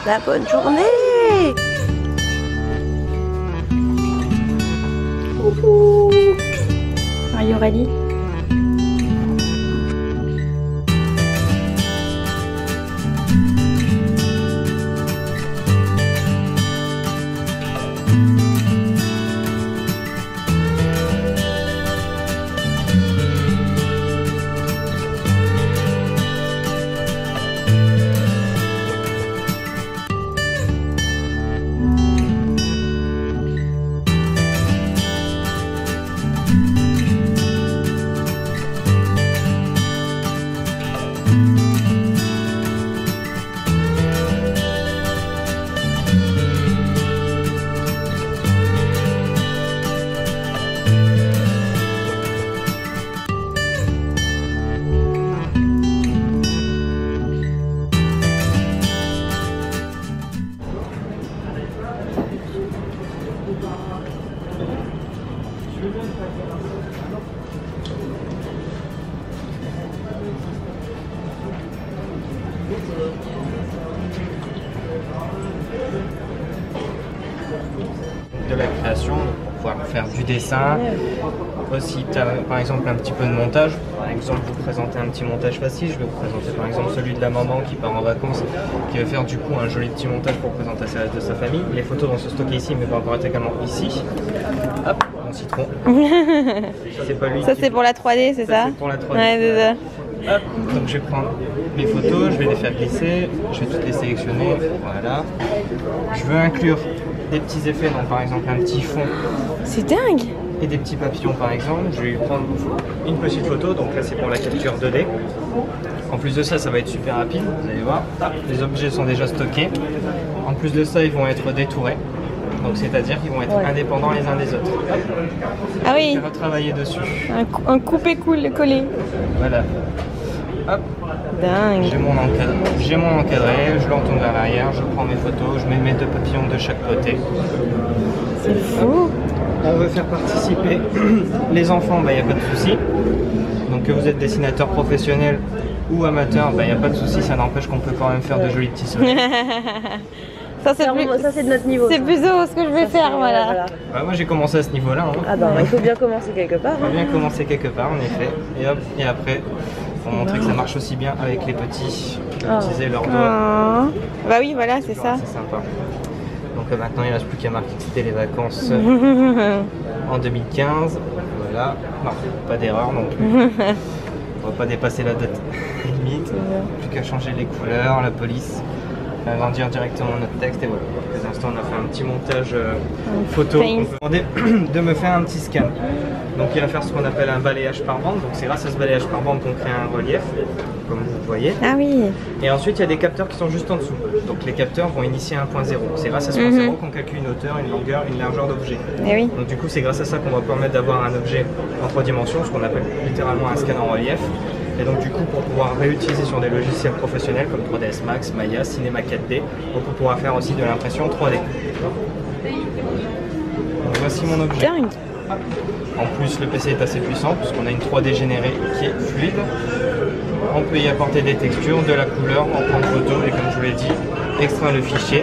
la bonne journée. Coucou. Marie Aurélie. De la création, pour pouvoir faire du dessin. Aussi, tu as par exemple un petit peu de montage. Par exemple, vous présentez un petit montage facile. Je vais vous présenter par exemple celui de la maman qui part en vacances, qui va faire du coup un joli petit montage pour présenter ça de sa famille. Les photos vont se stocker ici, mais vont apparaître également ici. Hop, mon citron. C'est pas lui. Ça c'est pour la 3D, c'est ça? C'est pour la 3D. Ouais, c'est ça. Hop, donc je vais prendre mes photos, je vais les faire glisser, je vais toutes les sélectionner, voilà. Je veux inclure des petits effets, donc par exemple un petit fond. C'est dingue. Et des petits papillons par exemple. Je vais prendre une petite photo, donc là c'est pour la capture 2D. En plus de ça, ça va être super rapide, vous allez voir. Les objets sont déjà stockés. En plus de ça, ils vont être détourés. Donc c'est-à-dire qu'ils vont être indépendants les uns des autres. Ah oui. Je vais retravailler dessus. Un coupé-collé. Voilà. Hop. Dingue. J'ai mon encadré, je l'entourne vers l'arrière, je prends mes photos, je mets mes deux papillons de chaque côté. C'est fou. On veut faire participer les enfants, il n'y a pas de souci. Donc que vous êtes dessinateur professionnel ou amateur, il n'y a pas de souci, ça n'empêche qu'on peut quand même faire de jolis petits soleils. Ça c'est de notre niveau. C'est plus haut ce que je vais faire, voilà. Bah, moi j'ai commencé à ce niveau-là. Hein. Ah bah il faut bien commencer quelque part. Il faut bien commencer quelque part en effet. Et hop, et après, pour montrer que ça marche aussi bien avec les petits, utiliser leurs doigts. Bah oui, voilà, c'est ça. C'est sympa. Donc maintenant il ne reste plus qu'à marquer que c'était les vacances en 2015. Voilà, non, pas d'erreur non plus. On va pas dépasser la date limite. Plus qu'à changer les couleurs, la police. Agrandir directement notre texte et voilà. Pour l'instant on a fait un petit montage photo. On peut demander de me faire un petit scan. Donc il va faire ce qu'on appelle un balayage par bande. Donc c'est grâce à ce balayage par bande qu'on crée un relief, comme vous voyez. Ah oui. Et ensuite il y a des capteurs qui sont juste en dessous. Donc les capteurs vont initier un point zéro. C'est grâce à ce point zéro qu'on calcule une hauteur, une longueur, une largeur d'objet. Oui. Donc du coup c'est grâce à ça qu'on va permettre d'avoir un objet en 3 dimensions, ce qu'on appelle littéralement un scan en relief. Et donc du coup pour pouvoir réutiliser sur des logiciels professionnels comme 3ds Max, Maya, Cinema 4D, donc on pourra faire aussi de l'impression 3D. Donc voici mon objet. Dingue. En plus le PC est assez puissant puisqu'on a une 3D générée qui est fluide. On peut y apporter des textures, de la couleur, en prendre photo et comme je vous l'ai dit, extraire le fichier.